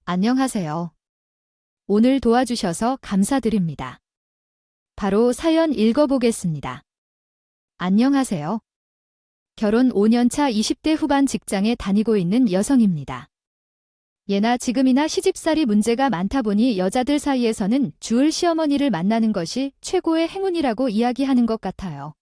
안녕하세요. 오늘 도와주셔서 감사드립니다. 바로 사연 읽어보겠습니다. 안녕하세요. 결혼 5년차 20대 후반 직장에 다니고 있는 여성입니다. 예나 지금이나 시집살이 문제가 많다 보니 여자들 사이에서는 주을 시어머니를 만나는 것이 최고의 행운이라고 이야기하는 것 같아요.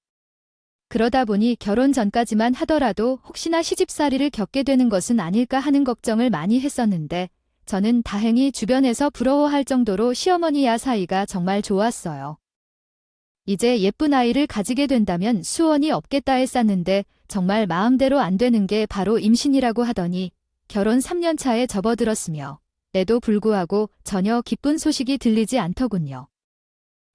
그러다 보니 결혼 전까지만 하더라도 혹시나 시집살이를 겪게 되는 것은 아닐까 하는 걱정을 많이 했었는데 저는 다행히 주변에서 부러워할 정도로 시어머니와 사이가 정말 좋았어요. 이제 예쁜 아이를 가지게 된다면 수원이 없겠다 했었는데 정말 마음대로 안 되는 게 바로 임신이라고 하더니 결혼 3년 차에 접어들었으며 때도 불구하고 전혀 기쁜 소식이 들리지 않더군요.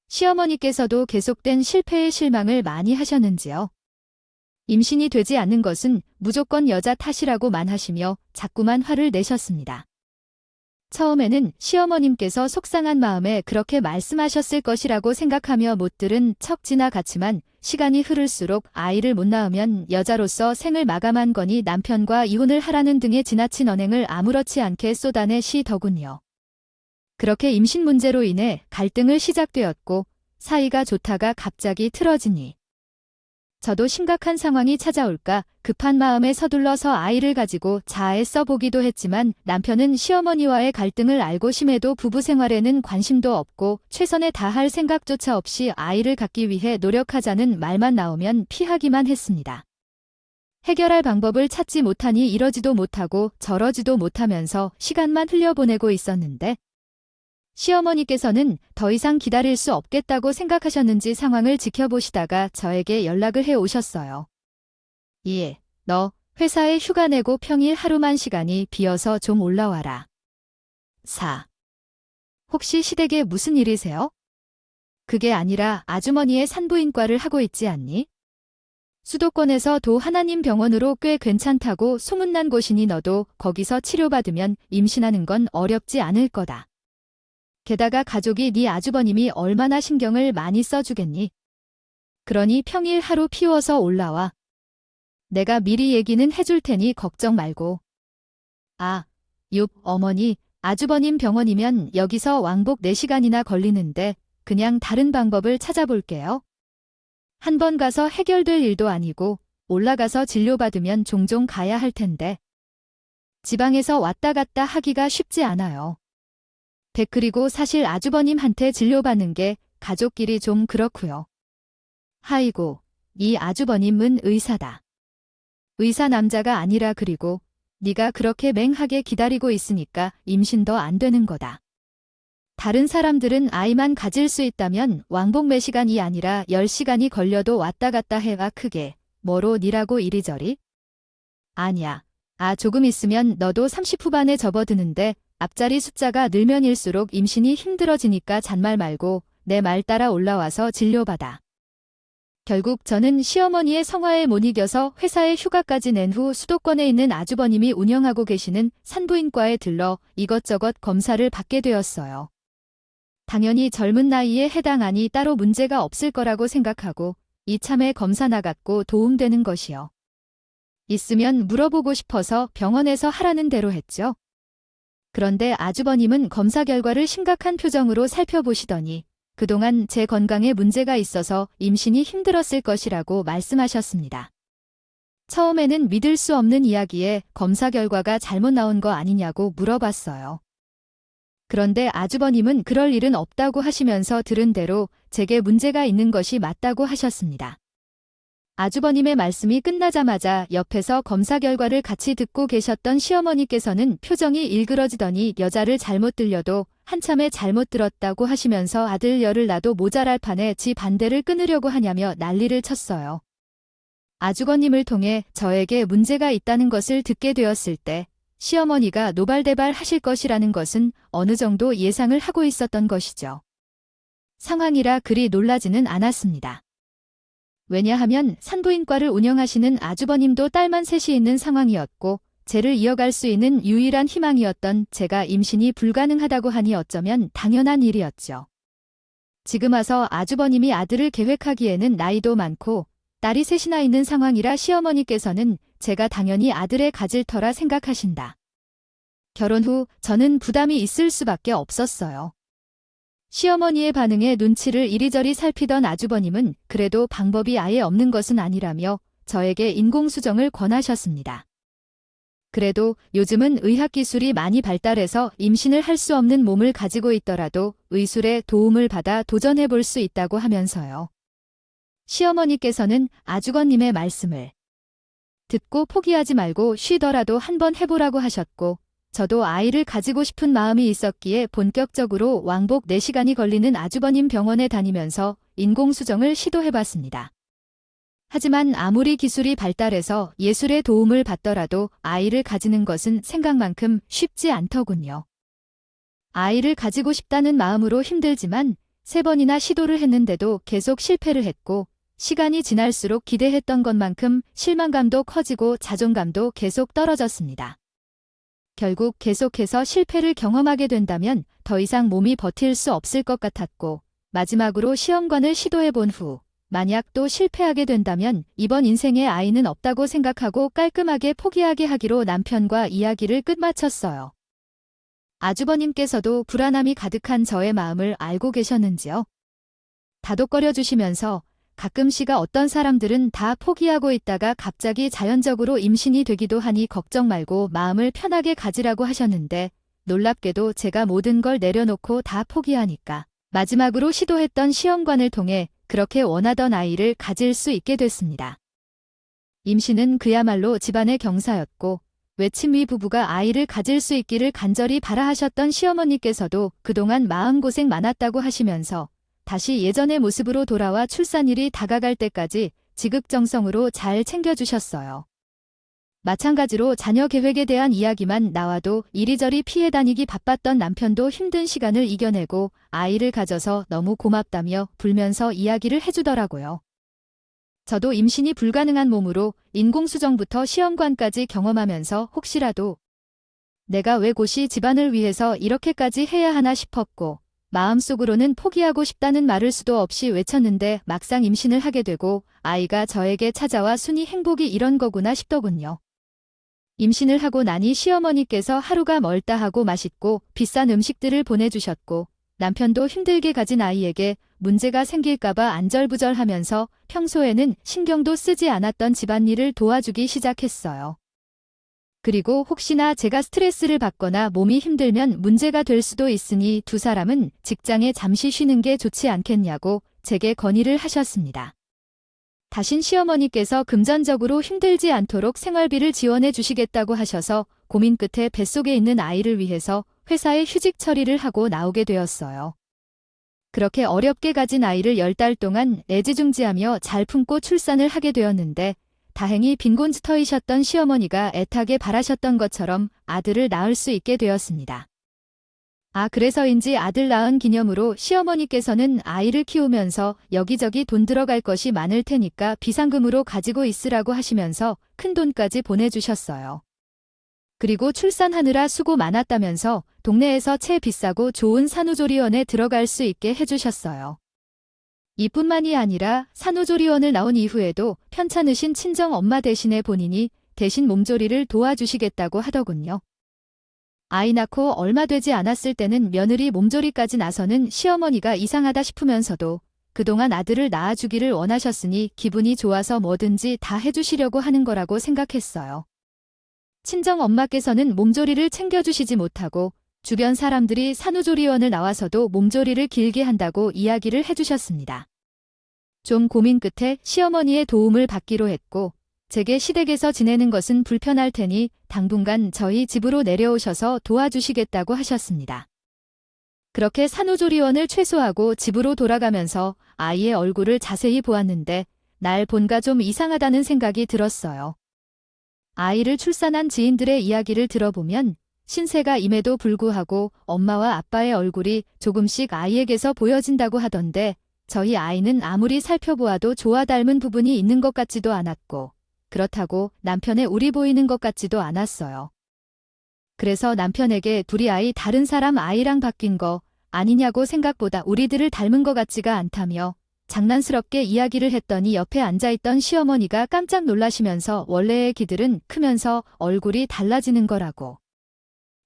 시어머니께서도 계속된 실패에 실망을 많이 하셨는지요? 임신이 되지 않는 것은 무조건 여자 탓이라고만 하시며 자꾸만 화를 내셨습니다. 처음에는 시어머님께서 속상한 마음에 그렇게 말씀하셨을 것이라고 생각하며 못 들은 척 지나갔지만 시간이 흐를수록 아이를 못 낳으면 여자로서 생을 마감한 거니 남편과 이혼을 하라는 등의 지나친 언행을 아무렇지 않게 쏟아내시더군요. 그렇게 임신 문제로 인해 갈등을 시작되었고 사이가 좋다가 갑자기 틀어지니 저도 심각한 상황이 찾아올까 급한 마음에 서둘러서 아이를 가지고 자아에 써보기도 했지만 남편은 시어머니와의 갈등을 알고 심해도 부부 생활에는 관심도 없고 최선을 다할 생각조차 없이 아이를 갖기 위해 노력하자는 말만 나오면 피하기만 했습니다. 해결할 방법을 찾지 못하니 이러지도 못하고 저러지도 못하면서 시간만 흘려보내고 있었는데 시어머니께서는 더 이상 기다릴 수 없겠다고 생각하셨는지 상황을 지켜보시다가 저에게 연락을 해 오셨어요. 예, 너 회사에 휴가 내고 평일 하루만 시간이 비어서 좀 올라와라. 4. 혹시 시댁에 무슨 일이세요? 그게 아니라 아주머니의 산부인과를 하고 있지 않니? 수도권에서 도 하나님 병원으로 꽤 괜찮다고 소문난 곳이니 너도 거기서 치료받으면 임신하는 건 어렵지 않을 거다. 게다가 가족이 네 아주버님이 얼마나 신경을 많이 써주겠니? 그러니 평일 하루 피워서 올라와. 내가 미리 얘기는 해줄 테니 걱정 말고. 아, 어머니, 아주버님 병원이면 여기서 왕복 4시간이나 걸리는데 그냥 다른 방법을 찾아볼게요. 한 번 가서 해결될 일도 아니고 올라가서 진료받으면 종종 가야 할 텐데. 지방에서 왔다 갔다 하기가 쉽지 않아요. 그리고 사실 아주버님한테 진료받는 게 가족끼리 좀 그렇고요. 하이고, 이 아주버님은 의사다. 의사 남자가 아니라 그리고 네가 그렇게 맹하게 기다리고 있으니까 임신도 안 되는 거다. 다른 사람들은 아이만 가질 수 있다면 왕복 몇 시간이 아니라 10시간이 걸려도 왔다 갔다 해와 크게 뭐로 니라고 이리저리? 아니야. 조금 있으면 너도 30 후반에 접어드는데 앞자리 숫자가 늘면일수록 임신이 힘들어지니까 잔말 말고 내 말 따라 올라와서 진료받아. 결국 저는 시어머니의 성화에 못 이겨서 회사에 휴가까지 낸 후 수도권에 있는 아주버님이 운영하고 계시는 산부인과에 들러 이것저것 검사를 받게 되었어요. 당연히 젊은 나이에 해당하니 따로 문제가 없을 거라고 생각하고 이참에 검사 나갔고 도움되는 것이요. 있으면 물어보고 싶어서 병원에서 하라는 대로 했죠. 그런데 아주버님은 검사 결과를 심각한 표정으로 살펴보시더니 그동안 제 건강에 문제가 있어서 임신이 힘들었을 것이라고 말씀하셨습니다. 처음에는 믿을 수 없는 이야기에 검사 결과가 잘못 나온 거 아니냐고 물어봤어요. 그런데 아주버님은 그럴 일은 없다고 하시면서 들은 대로 제게 문제가 있는 것이 맞다고 하셨습니다. 아주버님의 말씀이 끝나자마자 옆에서 검사 결과를 같이 듣고 계셨던 시어머니께서는 표정이 일그러지더니 여자를 잘못 들려도 한참에 잘못 들었다고 하시면서 아들 열을 낳아도 모자랄 판에 지 반대를 끊으려고 하냐며 난리를 쳤어요. 아주버님을 통해 저에게 문제가 있다는 것을 듣게 되었을 때 시어머니가 노발대발 하실 것이라는 것은 어느 정도 예상을 하고 있었던 것이죠. 상황이라 그리 놀라지는 않았습니다. 왜냐하면 산부인과를 운영하시는 아주버님도 딸만 셋이 있는 상황이었고 쟤를 이어갈 수 있는 유일한 희망이었던 제가 임신이 불가능하다고 하니 어쩌면 당연한 일이었죠. 지금 와서 아주버님이 아들을 계획하기에는 나이도 많고 딸이 셋이나 있는 상황이라 시어머니께서는 제가 당연히 아들의 가질 터라 생각하신다. 결혼 후 저는 부담이 있을 수밖에 없었어요. 시어머니의 반응에 눈치를 이리저리 살피던 아주버님은 그래도 방법이 아예 없는 것은 아니라며 저에게 인공수정을 권하셨습니다. 그래도 요즘은 의학기술이 많이 발달해서 임신을 할 수 없는 몸을 가지고 있더라도 의술의 도움을 받아 도전해 볼 수 있다고 하면서요. 시어머니께서는 아주버님의 말씀을 듣고 포기하지 말고 쉬더라도 한번 해보라고 하셨고, 저도 아이를 가지고 싶은 마음이 있었기에 본격적으로 왕복 4시간이 걸리는 아주버님 병원에 다니면서 인공수정을 시도해봤습니다. 하지만 아무리 기술이 발달해서 예술의 도움을 받더라도 아이를 가지는 것은 생각만큼 쉽지 않더군요. 아이를 가지고 싶다는 마음으로 힘들지만 3번이나 시도를 했는데도 계속 실패를 했고, 시간이 지날수록 기대했던 것만큼 실망감도 커지고 자존감도 계속 떨어졌습니다. 결국 계속해서 실패를 경험하게 된다면 더 이상 몸이 버틸 수 없을 것 같았고, 마지막으로 시험관을 시도해본 후 만약 또 실패하게 된다면 이번 인생에 아이는 없다고 생각하고 깔끔하게 포기하게 하기로 남편과 이야기를 끝마쳤어요. 아주버님께서도 불안함이 가득한 저의 마음을 알고 계셨는지요? 다독거려 주시면서 가끔씩가 어떤 사람들은 다 포기하고 있다가 갑자기 자연적으로 임신이 되기도 하니 걱정 말고 마음을 편하게 가지라고 하셨는데, 놀랍게도 제가 모든 걸 내려놓고 다 포기하니까 마지막으로 시도했던 시험관을 통해 그렇게 원하던 아이를 가질 수 있게 됐습니다. 임신은 그야말로 집안의 경사였고, 외친미 부부가 아이를 가질 수 있기를 간절히 바라하셨던 시어머니께서도 그동안 마음고생 많았다고 하시면서 다시 예전의 모습으로 돌아와 출산일이 다가갈 때까지 지극정성으로 잘 챙겨주셨어요. 마찬가지로 자녀 계획에 대한 이야기만 나와도 이리저리 피해 다니기 바빴던 남편도 힘든 시간을 이겨내고 아이를 가져서 너무 고맙다며 불면서 이야기를 해주더라고요. 저도 임신이 불가능한 몸으로 인공수정부터 시험관까지 경험하면서 혹시라도 내가 왜 고시 집안을 위해서 이렇게까지 해야 하나 싶었고, 마음속으로는 포기하고 싶다는 말을 수도 없이 외쳤는데 막상 임신을 하게 되고 아이가 저에게 찾아와 순이 행복이 이런 거구나 싶더군요. 임신을 하고 나니 시어머니께서 하루가 멀다 하고 맛있고 비싼 음식들을 보내주셨고, 남편도 힘들게 가진 아이에게 문제가 생길까봐 안절부절하면서 평소에는 신경도 쓰지 않았던 집안일을 도와주기 시작했어요. 그리고 혹시나 제가 스트레스를 받거나 몸이 힘들면 문제가 될 수도 있으니 두 사람은 직장에 잠시 쉬는 게 좋지 않겠냐고 제게 건의를 하셨습니다. 다신 시어머니께서 금전적으로 힘들지 않도록 생활비를 지원해 주시겠다고 하셔서 고민 끝에 뱃속에 있는 아이를 위해서 회사에 휴직 처리를 하고 나오게 되었어요. 그렇게 어렵게 가진 아이를 10달 동안 애지중지하며 잘 품고 출산을 하게 되었는데, 다행히 빈곤주터이셨던 시어머니가 애타게 바라셨던 것처럼 아들을 낳을 수 있게 되었습니다. 그래서인지 아들 낳은 기념으로 시어머니께서는 아이를 키우면서 여기저기 돈 들어갈 것이 많을 테니까 비상금으로 가지고 있으라고 하시면서 큰돈까지 보내주셨어요. 그리고 출산하느라 수고 많았다면서 동네에서 채 비싸고 좋은 산후조리원에 들어갈 수 있게 해주셨어요. 이뿐만이 아니라 산후조리원을 나온 이후에도 편찮으신 친정엄마 대신에 본인이 대신 몸조리를 도와주시겠다고 하더군요. 아이 낳고 얼마 되지 않았을 때는 며느리 몸조리까지 나서는 시어머니가 이상하다 싶으면서도 그동안 아들을 낳아주기를 원하셨으니 기분이 좋아서 뭐든지 다 해주시려고 하는 거라고 생각했어요. 친정엄마께서는 몸조리를 챙겨주시지 못하고 주변 사람들이 산후조리원을 나와서도 몸조리를 길게 한다고 이야기를 해주셨습니다. 좀 고민 끝에 시어머니의 도움을 받기로 했고, 제게 시댁에서 지내는 것은 불편할 테니 당분간 저희 집으로 내려오셔서 도와주시겠다고 하셨습니다. 그렇게 산후조리원을 최소하고 집으로 돌아가면서 아이의 얼굴을 자세히 보았는데 날 본가 좀 이상하다는 생각이 들었어요. 아이를 출산한 지인들의 이야기를 들어보면 신세가 임에도 불구하고 엄마와 아빠의 얼굴이 조금씩 아이에게서 보여진다고 하던데, 저희 아이는 아무리 살펴보아도 조와 닮은 부분이 있는 것 같지도 않았고, 그렇다고 남편의 울이 보이는 것 같지도 않았어요. 그래서 남편에게 둘이 아이 다른 사람 아이랑 바뀐 거 아니냐고, 생각보다 우리들을 닮은 것 같지가 않다며 장난스럽게 이야기를 했더니 옆에 앉아있던 시어머니가 깜짝 놀라시면서 원래의 기들은 크면서 얼굴이 달라지는 거라고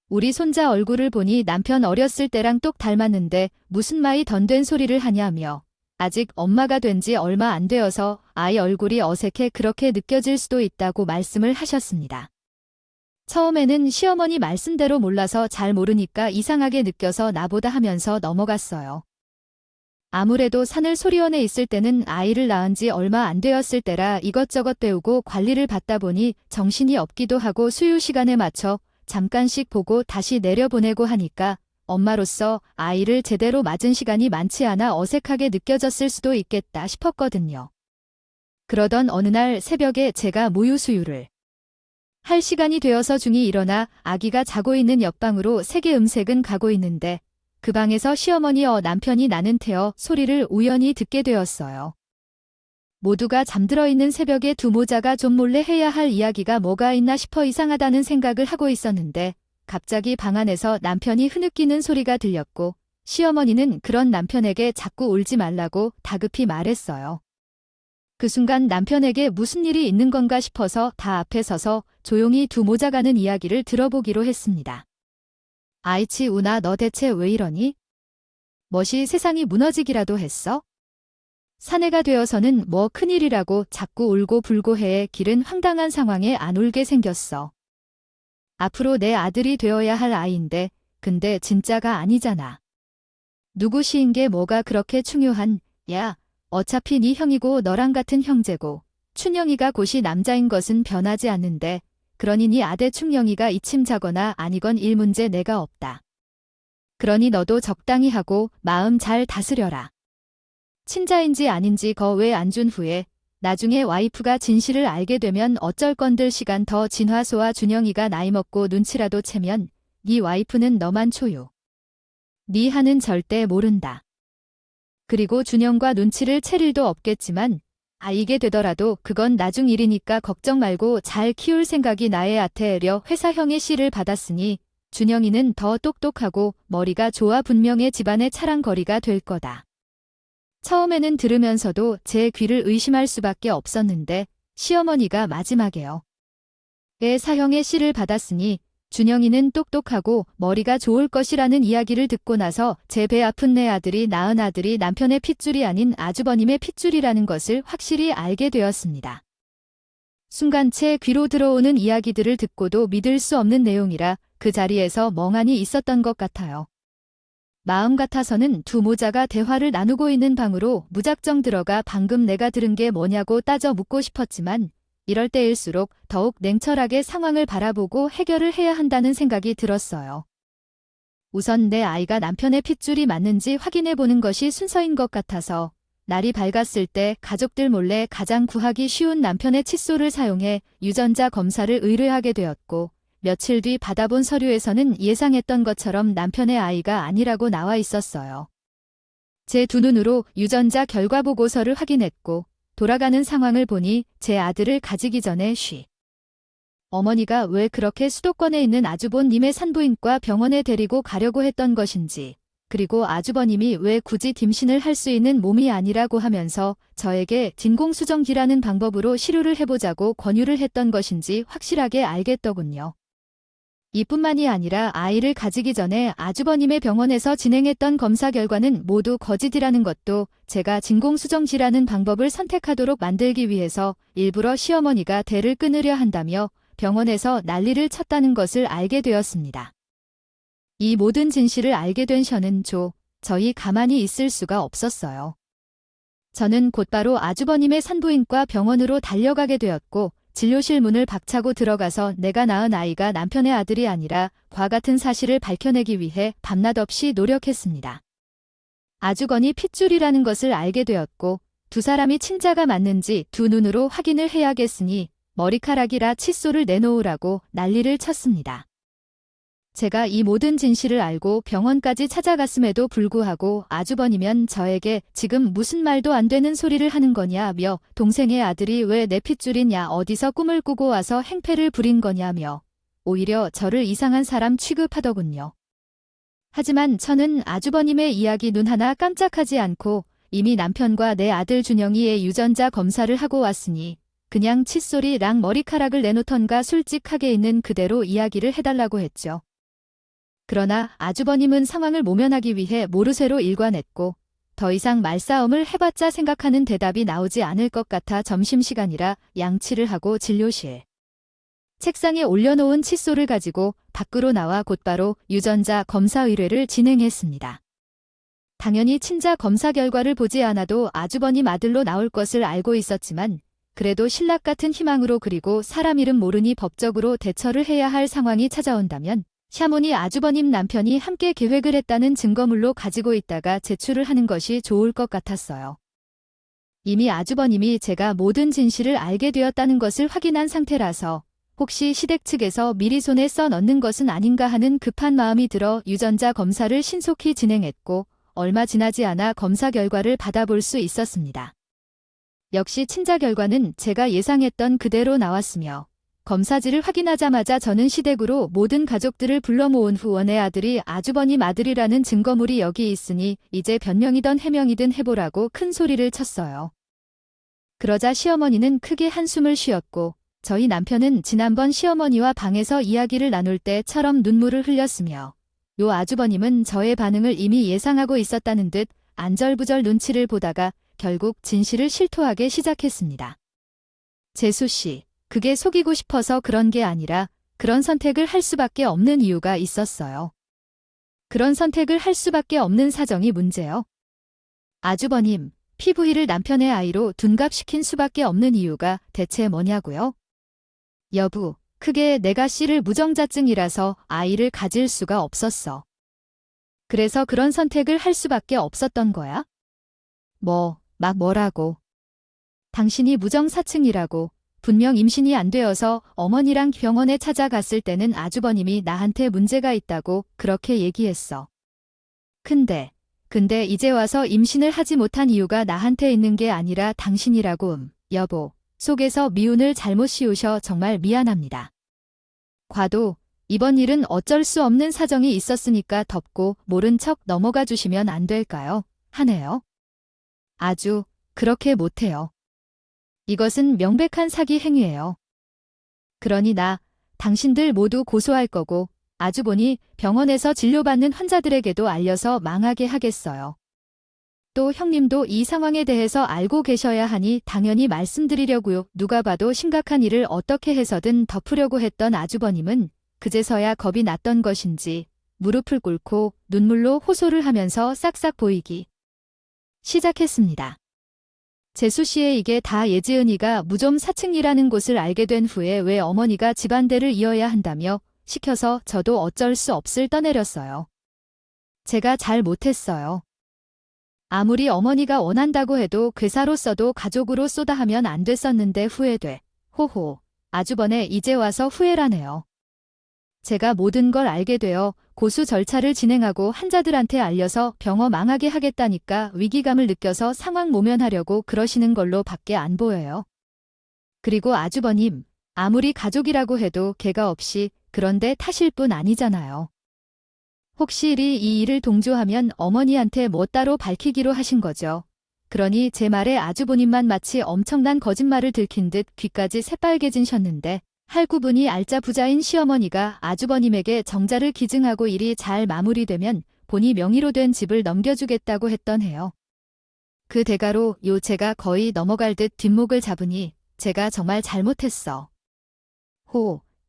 우리 손자 얼굴을 보니 남편 어렸을 때랑 똑 닮았는데 무슨 마이 던된 소리를 하냐며 아직 엄마가 된 지 얼마 안 되어서 아이 얼굴이 어색해 그렇게 느껴질 수도 있다고 말씀을 하셨습니다. 처음에는 시어머니 말씀대로 몰라서 잘 모르니까 이상하게 느껴서 나보다 하면서 넘어갔어요. 아무래도 산을 소리원에 있을 때는 아이를 낳은 지 얼마 안 되었을 때라 이것저것 배우고 관리를 받다 보니 정신이 없기도 하고 수유 시간에 맞춰 잠깐씩 보고 다시 내려보내고 하니까 엄마로서 아이를 제대로 맞은 시간이 많지 않아 어색하게 느껴졌을 수도 있겠다 싶었거든요. 그러던 어느 날 새벽에 제가 모유수유를 할 시간이 되어서 중이 일어나 아기가 자고 있는 옆방으로 세게 음색은 가고 있는데 그 방에서 시어머니 남편이 나는 태어 소리를 우연히 듣게 되었어요. 모두가 잠들어 있는 새벽에 두 모자가 좀 몰래 해야 할 이야기가 뭐가 있나 싶어 이상하다는 생각을 하고 있었는데 갑자기 방 안에서 남편이 흐느끼는 소리가 들렸고 시어머니는 그런 남편에게 자꾸 울지 말라고 다급히 말했어요. 그 순간 남편에게 무슨 일이 있는 건가 싶어서 다 앞에 서서 조용히 두 모자 가는 이야기를 들어보기로 했습니다. 아이치 우나 너 대체 왜 이러니? 멋이 세상이 무너지기라도 했어? 사내가 되어서는 뭐 큰일이라고 자꾸 울고 불고 해 길은 황당한 상황에 안 울게 생겼어. 앞으로 내 아들이 되어야 할 아이인데 근데 진짜가 아니잖아. 누구 시인 게 뭐가 그렇게 중요한 야 어차피 네 형이고 너랑 같은 형제고 춘영이가 곧이 남자인 것은 변하지 않는데 그러니 네 아들 충영이가 이침 자거나 아니건 일 문제 내가 없다. 그러니 너도 적당히 하고 마음 잘 다스려라. 친자인지 아닌지 거 왜 안 준 후에 나중에 와이프가 진실을 알게 되면 어쩔 건들 시간 더 진화소와 준영이가 나이 먹고 눈치라도 채면 네 와이프는 너만 초유. 네 한은 절대 모른다. 그리고 준영과 눈치를 챌 일도 없겠지만 아이게 되더라도 그건 나중 일이니까 걱정 말고 잘 키울 생각이 나의 아태려 회사형의 씨를 받았으니 준영이는 더 똑똑하고 머리가 좋아 분명의 집안의 차랑거리가 될 거다. 처음에는 들으면서도 제 귀를 의심할 수밖에 없었는데 시어머니가 마지막에요. 사형의 씨를 받았으니 준영이는 똑똑하고 머리가 좋을 것이라는 이야기를 듣고 나서 제 배 아픈 내 아들이 낳은 아들이 남편의 핏줄이 아닌 아주버님의 핏줄이라는 것을 확실히 알게 되었습니다. 순간 제 귀로 들어오는 이야기들을 듣고도 믿을 수 없는 내용이라 그 자리에서 멍하니 있었던 것 같아요. 마음 같아서는 두 모자가 대화를 나누고 있는 방으로 무작정 들어가 방금 내가 들은 게 뭐냐고 따져 묻고 싶었지만 이럴 때일수록 더욱 냉철하게 상황을 바라보고 해결을 해야 한다는 생각이 들었어요. 우선 내 아이가 남편의 핏줄이 맞는지 확인해 보는 것이 순서인 것 같아서 날이 밝았을 때 가족들 몰래 가장 구하기 쉬운 남편의 칫솔을 사용해 유전자 검사를 의뢰하게 되었고 며칠 뒤 받아본 서류에서는 예상했던 것처럼 남편의 아이가 아니라고 나와 있었어요. 제 두 눈으로 유전자 결과 보고서를 확인했고 돌아가는 상황을 보니 제 아들을 가지기 전에 어머니가 왜 그렇게 수도권에 있는 아주버님의 산부인과 병원에 데리고 가려고 했던 것인지 그리고 아주버님이 왜 굳이 임신을 할 수 있는 몸이 아니라고 하면서 저에게 진공수정기라는 방법으로 시료를 해보자고 권유를 했던 것인지 확실하게 알겠더군요. 이뿐만이 아니라 아이를 가지기 전에 아주버님의 병원에서 진행했던 검사 결과는 모두 거짓이라는 것도 제가 진공수정기라는 방법을 선택하도록 만들기 위해서 일부러 시어머니가 대를 끊으려 한다며 병원에서 난리를 쳤다는 것을 알게 되었습니다. 이 모든 진실을 알게 된 저는 저희 가만히 있을 수가 없었어요. 저는 곧바로 아주버님의 산부인과 병원으로 달려가게 되었고 진료실 문을 박차고 들어가서 내가 낳은 아이가 남편의 아들이 아니라 과 같은 사실을 밝혀내기 위해 밤낮 없이 노력했습니다. 아주건이 핏줄이라는 것을 알게 되었고 두 사람이 친자가 맞는지 두 눈으로 확인을 해야겠으니 머리카락이라 칫솔을 내놓으라고 난리를 쳤습니다. 제가 이 모든 진실을 알고 병원까지 찾아갔음에도 불구하고 아주버니면 저에게 지금 무슨 말도 안 되는 소리를 하는 거냐며 동생의 아들이 왜 내 핏줄이냐 어디서 꿈을 꾸고 와서 행패를 부린 거냐며 오히려 저를 이상한 사람 취급하더군요. 하지만 저는 아주버님의 이야기 눈 하나 깜짝하지 않고 이미 남편과 내 아들 준영이의 유전자 검사를 하고 왔으니 그냥 칫솔이랑 머리카락을 내놓던가 솔직하게 있는 그대로 이야기를 해달라고 했죠. 그러나 아주버님은 상황을 모면하기 위해 모르쇠로 일관했고 더 이상 말싸움을 해봤자 생각하는 대답이 나오지 않을 것 같아 점심시간이라 양치를 하고 진료실. 책상에 올려놓은 칫솔을 가지고 밖으로 나와 곧바로 유전자 검사 의뢰를 진행했습니다. 당연히 친자 검사 결과를 보지 않아도 아주버님 아들로 나올 것을 알고 있었지만 그래도 신락 같은 희망으로 그리고 사람 이름 모르니 법적으로 대처를 해야 할 상황이 찾아온다면 샤모니 아주버님 남편이 함께 계획을 했다는 증거물로 가지고 있다가 제출을 하는 것이 좋을 것 같았어요. 이미 아주버님이 제가 모든 진실을 알게 되었다는 것을 확인한 상태라서 혹시 시댁 측에서 미리 손에 써 넣는 것은 아닌가 하는 급한 마음이 들어 유전자 검사를 신속히 진행했고 얼마 지나지 않아 검사 결과를 받아볼 수 있었습니다. 역시 친자 결과는 제가 예상했던 그대로 나왔으며 검사지를 확인하자마자 저는 시댁으로 모든 가족들을 불러 모은 후 원의 아들이 아주버님 아들이라는 증거물이 여기 있으니 이제 변명이든 해명이든 해보라고 큰 소리를 쳤어요. 그러자 시어머니는 크게 한숨을 쉬었고 저희 남편은 지난번 시어머니와 방에서 이야기를 나눌 때처럼 눈물을 흘렸으며 요 아주버님은 저의 반응을 이미 예상하고 있었다는 듯 안절부절 눈치를 보다가 결국 진실을 실토하기 시작했습니다. 재수 씨, 그게 속이고 싶어서 그런 게 아니라 그런 선택을 할 수밖에 없는 이유가 있었어요. 그런 선택을 할 수밖에 없는 사정이 문제요. 아주버님, 피부일을 남편의 아이로 둔갑시킨 수밖에 없는 이유가 대체 뭐냐고요? 여부, 크게 내가 씨를 무정자증이라서 아이를 가질 수가 없었어. 그래서 그런 선택을 할 수밖에 없었던 거야? 막 뭐라고. 당신이 무정사층이라고 분명 임신이 안 되어서 어머니랑 병원에 찾아갔을 때는 아주버님이 나한테 문제가 있다고 그렇게 얘기했어. 근데 이제 와서 임신을 하지 못한 이유가 나한테 있는 게 아니라 당신이라고. 여보, 속에서 미운을 잘못 씌우셔 정말 미안합니다. 과도 이번 일은 어쩔 수 없는 사정이 있었으니까 덮고 모른 척 넘어가 주시면 안 될까요? 하네요. 아주 그렇게 못해요. 이것은 명백한 사기 행위예요. 그러니 당신들 모두 고소할 거고 아주보니 병원에서 진료받는 환자들에게도 알려서 망하게 하겠어요. 또 형님도 이 상황에 대해서 알고 계셔야 하니 당연히 말씀드리려고요. 누가 봐도 심각한 일을 어떻게 해서든 덮으려고 했던 아주버님은 그제서야 겁이 났던 것인지 무릎을 꿇고 눈물로 호소를 하면서 싹싹 보이기 시작했습니다. 재수 씨의 이게 다 예지은이가 무좀 사층이라는 곳을 알게 된 후에 왜 어머니가 집안대를 이어야 한다며 시켜서 저도 어쩔 수 없을 떠내렸어요. 제가 잘 못했어요. 아무리 어머니가 원한다고 해도 괴사로서도 가족으로 쏘다 하면 안 됐었는데 후회돼. 호호, 아주번에 이제 와서 후회라네요. 제가 모든 걸 알게 되어 고수 절차를 진행하고 환자들한테 알려서 병원 망하게 하겠다니까 위기감을 느껴서 상황 모면하려고 그러시는 걸로 밖에 안 보여요. 그리고 아주버님, 아무리 가족이라고 해도 개가 없이 그런데 타실 분 아니잖아요. 혹시 이 일을 동조하면 어머니한테 뭐 따로 밝히기로 하신 거죠. 그러니 제 말에 아주버님만 마치 엄청난 거짓말을 들킨 듯 귀까지 새빨개지셨는데 할구분이 알짜 부자인 시어머니가 아주버님에게 정자를 기증하고 일이 잘 마무리되면 본이 명의로 된 집을 넘겨주겠다고 했던 해요. 그 대가로 제가 거의 넘어갈 듯 뒷목을 잡으니 제가 정말 잘못했어.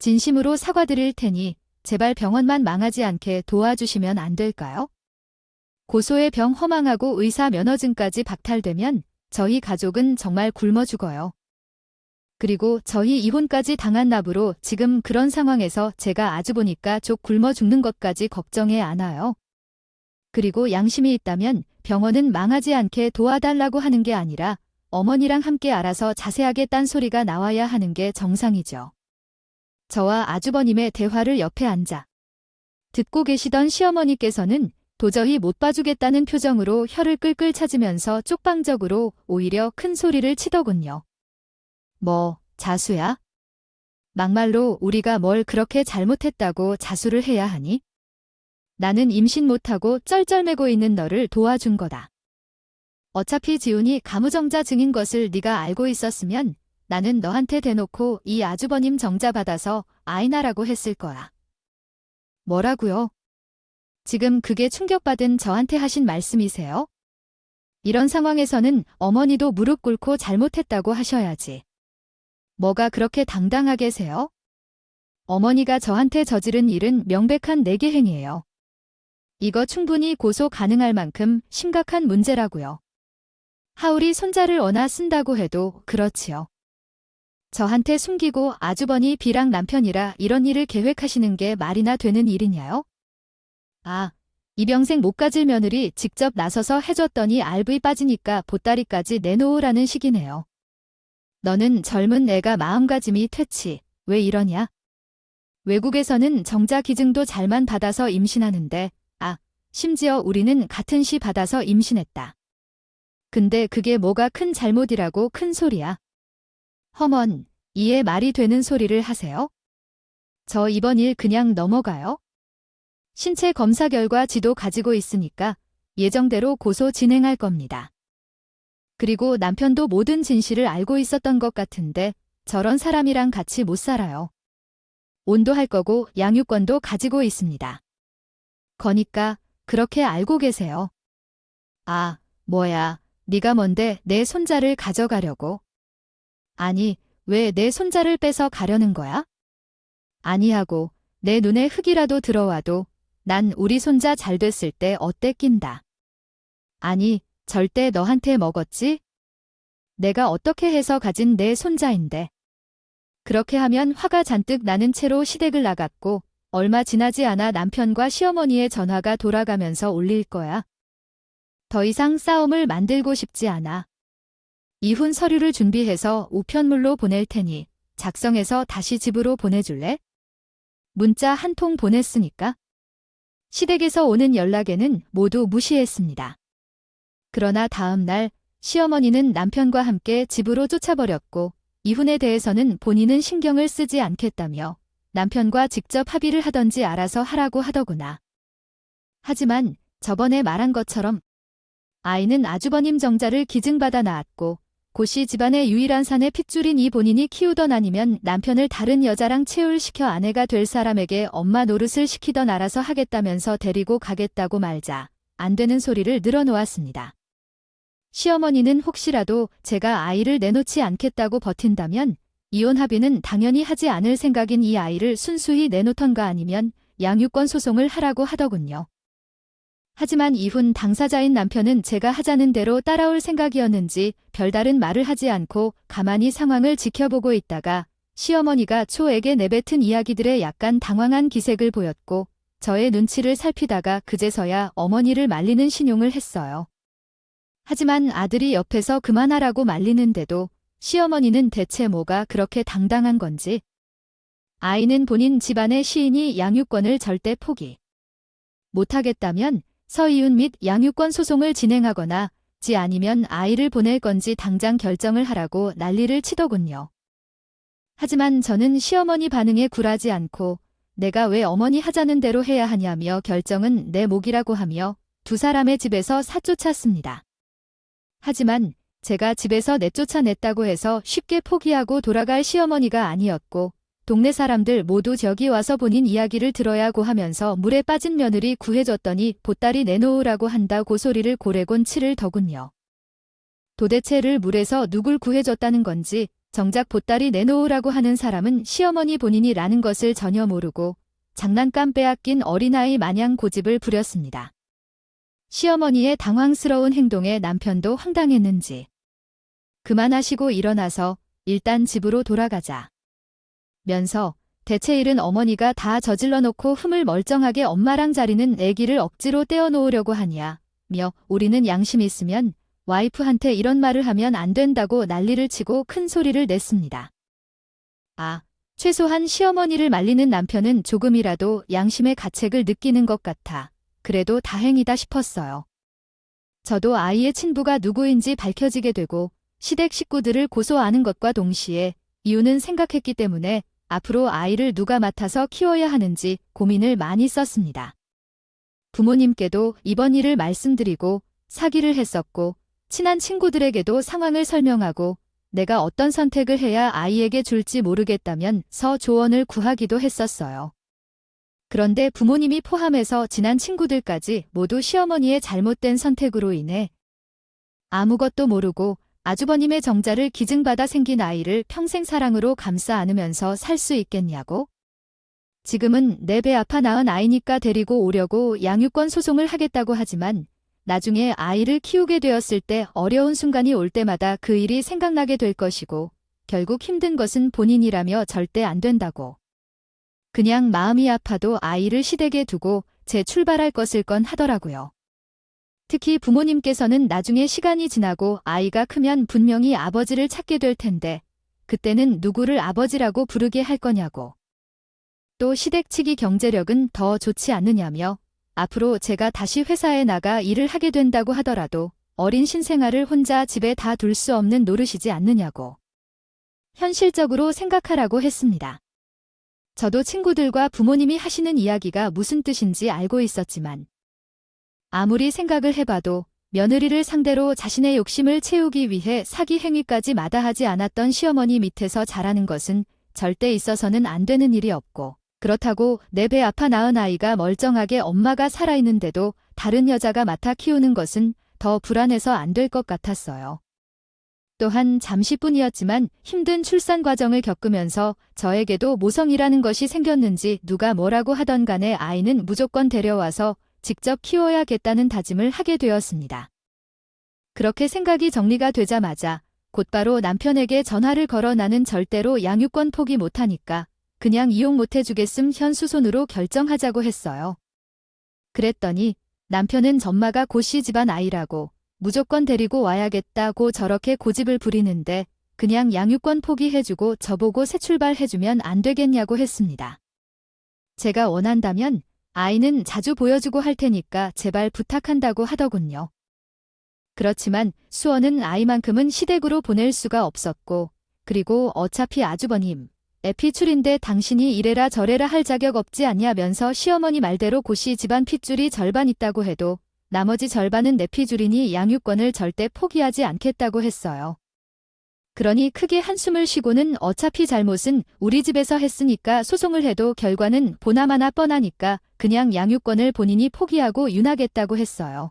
진심으로 사과드릴 테니 제발 병원만 망하지 않게 도와주시면 안 될까요? 고소의 병 허망하고 의사 면허증까지 박탈되면 저희 가족은 정말 굶어 죽어요. 그리고 저희 이혼까지 당한 납으로 지금 그런 상황에서 제가 아주 보니까 족 굶어 죽는 것까지 걱정해 안아요. 그리고 양심이 있다면 병원은 망하지 않게 도와달라고 하는 게 아니라 어머니랑 함께 알아서 자세하게 딴소리가 나와야 하는 게 정상이죠. 저와 아주버님의 대화를 옆에 앉아 듣고 계시던 시어머니께서는 도저히 못 봐주겠다는 표정으로 혀를 끌끌 찾으면서 쪽방적으로 오히려 큰 소리를 치더군요. 자수야? 막말로 우리가 뭘 그렇게 잘못했다고 자수를 해야 하니? 나는 임신 못하고 쩔쩔매고 있는 너를 도와준 거다. 어차피 지훈이 가무정자 증인 것을 네가 알고 있었으면 나는 너한테 대놓고 이 아주버님 정자 받아서 아이 낳으라고 했을 거야. 뭐라고요? 지금 그게 충격받은 저한테 하신 말씀이세요? 이런 상황에서는 어머니도 무릎 꿇고 잘못했다고 하셔야지. 뭐가 그렇게 당당하게세요? 어머니가 저한테 저지른 일은 명백한 내계 행위예요. 이거 충분히 고소 가능할 만큼 심각한 문제라고요. 하울이 손자를 어나 쓴다고 해도 그렇지요. 저한테 숨기고 아주버니 B랑 남편이라 이런 일을 계획하시는 게 말이나 되는 일이냐요? 아, 이병생 못 가질 며느리 직접 나서서 해줬더니 알부이 빠지니까 보따리까지 내놓으라는 식이네요. 너는 젊은 애가 마음가짐이 퇴치, 왜 이러냐? 외국에서는 정자 기증도 잘만 받아서 임신하는데, 심지어 우리는 같은 시 받아서 임신했다. 근데 그게 뭐가 큰 잘못이라고 큰 소리야. 허먼, 이해 말이 되는 소리를 하세요? 저 이번 일 그냥 넘어가요? 신체 검사 결과 지도 가지고 있으니까 예정대로 고소 진행할 겁니다. 그리고 남편도 모든 진실을 알고 있었던 것 같은데 저런 사람이랑 같이 못 살아요. 온도 할 거고 양육권도 가지고 있습니다. 거니까 그렇게 알고 계세요. 아, 뭐야, 네가 뭔데 내 손자를 가져가려고. 아니, 왜 내 손자를 뺏어 가려는 거야? 아니하고 내 눈에 흙이라도 들어와도 난 우리 손자 잘 됐을 때 어때 낀다. 아니, 절대 너한테 먹었지? 내가 어떻게 해서 가진 내 손자인데. 그렇게 하면 화가 잔뜩 나는 채로 시댁을 나갔고 얼마 지나지 않아 남편과 시어머니의 전화가 돌아가면서 울릴 거야. 더 이상 싸움을 만들고 싶지 않아. 이혼 서류를 준비해서 우편물로 보낼 테니 작성해서 다시 집으로 보내줄래? 문자 한 통 보냈으니까. 시댁에서 오는 연락에는 모두 무시했습니다. 그러나 다음 날 시어머니는 남편과 함께 집으로 쫓아버렸고 이혼에 대해서는 본인은 신경을 쓰지 않겠다며 남편과 직접 합의를 하던지 알아서 하라고 하더구나. 하지만 저번에 말한 것처럼 아이는 아주버님 정자를 기증받아 낳았고 고씨 집안의 유일한 사내 핏줄인 이 본인이 키우던 아니면 남편을 다른 여자랑 체울시켜 아내가 될 사람에게 엄마 노릇을 시키던 알아서 하겠다면서 데리고 가겠다고 말자 안 되는 소리를 늘어놓았습니다. 시어머니는 혹시라도 제가 아이를 내놓지 않겠다고 버틴다면 이혼 합의는 당연히 하지 않을 생각인 이 아이를 순수히 내놓던가 아니면 양육권 소송을 하라고 하더군요. 하지만 이혼 당사자인 남편은 제가 하자는 대로 따라올 생각이었는지 별다른 말을 하지 않고 가만히 상황을 지켜보고 있다가 시어머니가 초에게 내뱉은 이야기들에 약간 당황한 기색을 보였고 저의 눈치를 살피다가 그제서야 어머니를 말리는 신용을 했어요. 하지만 아들이 옆에서 그만하라고 말리는데도 시어머니는 대체 뭐가 그렇게 당당한 건지. 아이는 본인 집안의 시인이 양육권을 절대 포기 못하겠다면 서이혼 및 양육권 소송을 진행하거나 지 아니면 아이를 보낼 건지 당장 결정을 하라고 난리를 치더군요. 하지만 저는 시어머니 반응에 굴하지 않고 내가 왜 어머니 하자는 대로 해야 하냐며 결정은 내 몫이라고 하며 두 사람의 집에서 사쫓았습니다. 하지만 제가 집에서 내쫓아냈다고 해서 쉽게 포기하고 돌아갈 시어머니가 아니었고 동네 사람들 모두 저기 와서 본인 이야기를 들어야고 하면서 물에 빠진 며느리 구해줬더니 보따리 내놓으라고 한다고 소리를 고래곤 치를 더군요. 도대체를 물에서 누굴 구해줬다는 건지 정작 보따리 내놓으라고 하는 사람은 시어머니 본인이라는 것을 전혀 모르고 장난감 빼앗긴 어린아이 마냥 고집을 부렸습니다. 시어머니의 당황스러운 행동에 남편도 황당했는지 그만하시고 일어나서 일단 집으로 돌아가자 면서 대체 일은 어머니가 다 저질러 놓고 흠을 멀쩡하게 엄마랑 자리는 애기를 억지로 떼어놓으려고 하냐 며 우리는 양심 있으면 와이프한테 이런 말을 하면 안 된다고 난리를 치고 큰 소리를 냈습니다. 최소한 시어머니를 말리는 남편은 조금이라도 양심의 가책을 느끼는 것 같아 그래도 다행이다 싶었어요. 저도 아이의 친부가 누구인지 밝혀지게 되고 시댁 식구들을 고소하는 것과 동시에 이유는 생각했기 때문에 앞으로 아이를 누가 맡아서 키워야 하는지 고민을 많이 썼습니다. 부모님께도 이번 일을 말씀드리고 사기를 했었고 친한 친구들에게도 상황을 설명하고 내가 어떤 선택을 해야 아이에게 줄지 모르겠다면 서 조언을 구하기도 했었어요. 그런데 부모님이 포함해서 친한 친구들까지 모두 시어머니의 잘못된 선택으로 인해 아무것도 모르고 아주버님의 정자를 기증받아 생긴 아이를 평생 사랑으로 감싸 안으면서 살 수 있겠냐고? 지금은 내 배 아파 낳은 아이니까 데리고 오려고 양육권 소송을 하겠다고 하지만 나중에 아이를 키우게 되었을 때 어려운 순간이 올 때마다 그 일이 생각나게 될 것이고 결국 힘든 것은 본인이라며 절대 안 된다고. 그냥 마음이 아파도 아이를 시댁에 두고 재출발할 것을 건 하더라고요. 특히 부모님께서는 나중에 시간이 지나고 아이가 크면 분명히 아버지를 찾게 될 텐데 그때는 누구를 아버지라고 부르게 할 거냐고. 또 시댁 측이 경제력은 더 좋지 않느냐며 앞으로 제가 다시 회사에 나가 일을 하게 된다고 하더라도 어린 신생아를 혼자 집에 다 둘 수 없는 노릇이지 않느냐고. 현실적으로 생각하라고 했습니다. 저도 친구들과 부모님이 하시는 이야기가 무슨 뜻인지 알고 있었지만 아무리 생각을 해봐도 며느리를 상대로 자신의 욕심을 채우기 위해 사기 행위까지 마다하지 않았던 시어머니 밑에서 자라는 것은 절대 있어서는 안 되는 일이 없고 그렇다고 내 배 아파 낳은 아이가 멀쩡하게 엄마가 살아있는데도 다른 여자가 맡아 키우는 것은 더 불안해서 안 될 것 같았어요. 또한 잠시뿐이었지만 힘든 출산 과정을 겪으면서 저에게도 모성이라는 것이 생겼는지 누가 뭐라고 하던 간에 아이는 무조건 데려와서 직접 키워야겠다는 다짐을 하게 되었습니다. 그렇게 생각이 정리가 되자마자 곧바로 남편에게 전화를 걸어 나는 절대로 양육권 포기 못하니까 그냥 이용 못해주겠음 현수손으로 결정하자고 했어요. 그랬더니 남편은 전마가 고씨 집안 아이라고 무조건 데리고 와야겠다고 저렇게 고집을 부리는데 그냥 양육권 포기해주고 저보고 새 출발해주면 안 되겠냐고 했습니다. 제가 원한다면 아이는 자주 보여주고 할 테니까 제발 부탁한다고 하더군요. 그렇지만 수원은 아이만큼은 시댁으로 보낼 수가 없었고 그리고 어차피 아주버님 애피출인데 당신이 이래라 저래라 할 자격 없지 않냐면서 시어머니 말대로 고씨 집안 핏줄이 절반 있다고 해도 나머지 절반은 내 피줄이니 양육권을 절대 포기하지 않겠다고 했어요. 그러니 크게 한숨을 쉬고는 어차피 잘못은 우리 집에서 했으니까 소송을 해도 결과는 보나마나 뻔하니까 그냥 양육권을 본인이 포기하고 윤하겠다고 했어요.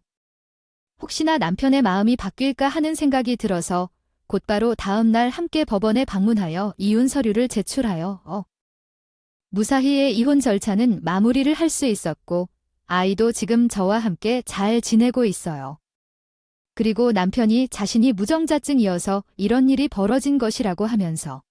혹시나 남편의 마음이 바뀔까 하는 생각이 들어서 곧바로 다음 날 함께 법원에 방문하여 이혼 서류를 제출하여 무사히의 이혼 절차는 마무리를 할 수 있었고 아이도 지금 저와 함께 잘 지내고 있어요. 그리고 남편이 자신이 무정자증이어서 이런 일이 벌어진 것이라고 하면서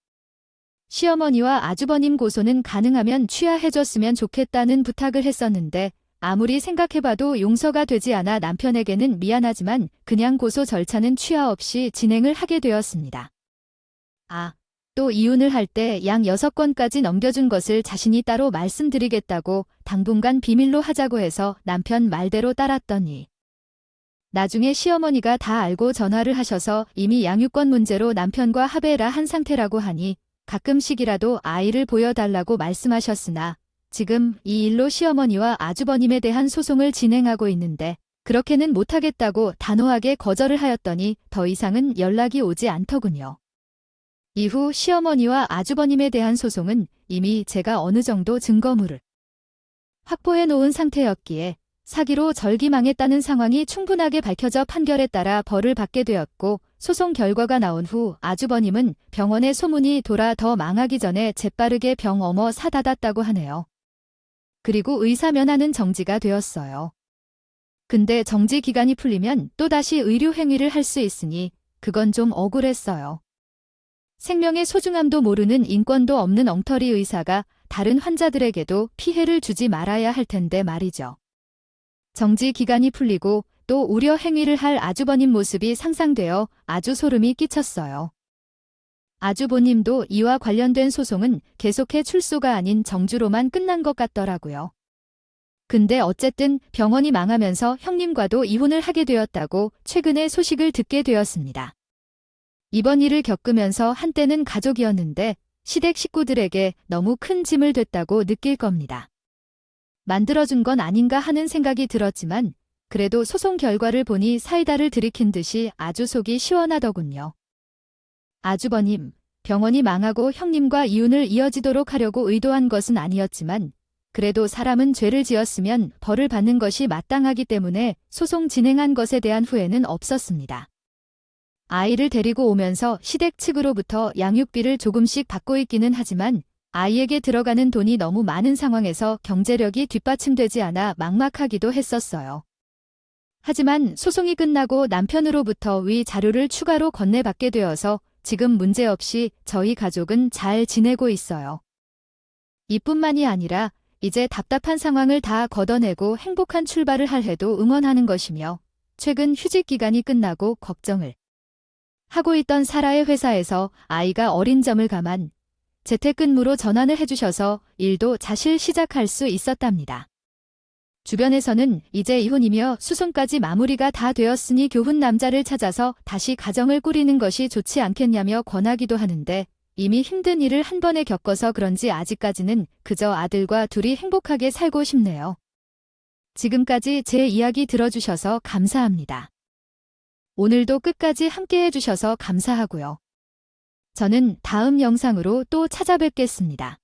시어머니와 아주버님 고소는 가능하면 취하해줬으면 좋겠다는 부탁을 했었는데 아무리 생각해봐도 용서가 되지 않아 남편에게는 미안하지만 그냥 고소 절차는 취하 없이 진행을 하게 되었습니다. 또 이혼을 할 때 양 6건까지 넘겨준 것을 자신이 따로 말씀드리겠다고 당분간 비밀로 하자고 해서 남편 말대로 따랐더니 나중에 시어머니가 다 알고 전화를 하셔서 이미 양육권 문제로 남편과 합의라 한 상태라고 하니 가끔씩이라도 아이를 보여달라고 말씀하셨으나 지금 이 일로 시어머니와 아주버님에 대한 소송을 진행하고 있는데 그렇게는 못하겠다고 단호하게 거절을 하였더니 더 이상은 연락이 오지 않더군요. 이후 시어머니와 아주버님에 대한 소송은 이미 제가 어느 정도 증거물을 확보해 놓은 상태였기에 사기로 절기망했다는 상황이 충분하게 밝혀져 판결에 따라 벌을 받게 되었고 소송 결과가 나온 후 아주버님은 병원에 소문이 돌아 더 망하기 전에 재빠르게 병 어머 사닫았다고 하네요. 그리고 의사 면허는 정지가 되었어요. 근데 정지 기간이 풀리면 또다시 의료 행위를 할 수 있으니 그건 좀 억울했어요. 생명의 소중함도 모르는 인권도 없는 엉터리 의사가 다른 환자들에게도 피해를 주지 말아야 할 텐데 말이죠. 정지 기간이 풀리고 또 우려 행위를 할 아주버님 모습이 상상되어 아주 소름이 끼쳤어요. 아주버님도 이와 관련된 소송은 계속해 출소가 아닌 정주로만 끝난 것 같더라고요. 근데 어쨌든 병원이 망하면서 형님과도 이혼을 하게 되었다고 최근에 소식을 듣게 되었습니다. 이번 일을 겪으면서 한때는 가족이었는데 시댁 식구들에게 너무 큰 짐을 됐다고 느낄 겁니다. 만들어준 건 아닌가 하는 생각이 들었지만 그래도 소송 결과를 보니 사이다를 들이킨 듯이 아주 속이 시원하더군요. 아주버님, 병원이 망하고 형님과 이혼을 이어지도록 하려고 의도한 것은 아니었지만 그래도 사람은 죄를 지었으면 벌을 받는 것이 마땅하기 때문에 소송 진행한 것에 대한 후회는 없었습니다. 아이를 데리고 오면서 시댁 측으로부터 양육비를 조금씩 받고 있기는 하지만 아이에게 들어가는 돈이 너무 많은 상황에서 경제력이 뒷받침되지 않아 막막하기도 했었어요. 하지만 소송이 끝나고 남편으로부터 위 자료를 추가로 건네받게 되어서 지금 문제없이 저희 가족은 잘 지내고 있어요. 이뿐만이 아니라 이제 답답한 상황을 다 걷어내고 행복한 출발을 할 해도 응원하는 것이며 최근 휴직 기간이 끝나고 걱정을 하고 있던 사라의 회사에서 아이가 어린 점을 감안 재택근무로 전환을 해주셔서 일도 자실 시작할 수 있었답니다. 주변에서는 이제 이혼이며 수송까지 마무리가 다 되었으니 교훈 남자를 찾아서 다시 가정을 꾸리는 것이 좋지 않겠냐며 권하기도 하는데 이미 힘든 일을 한 번에 겪어서 그런지 아직까지는 그저 아들과 둘이 행복하게 살고 싶네요. 지금까지 제 이야기 들어주셔서 감사합니다. 오늘도 끝까지 함께 해주셔서 감사하고요. 저는 다음 영상으로 또 찾아뵙겠습니다.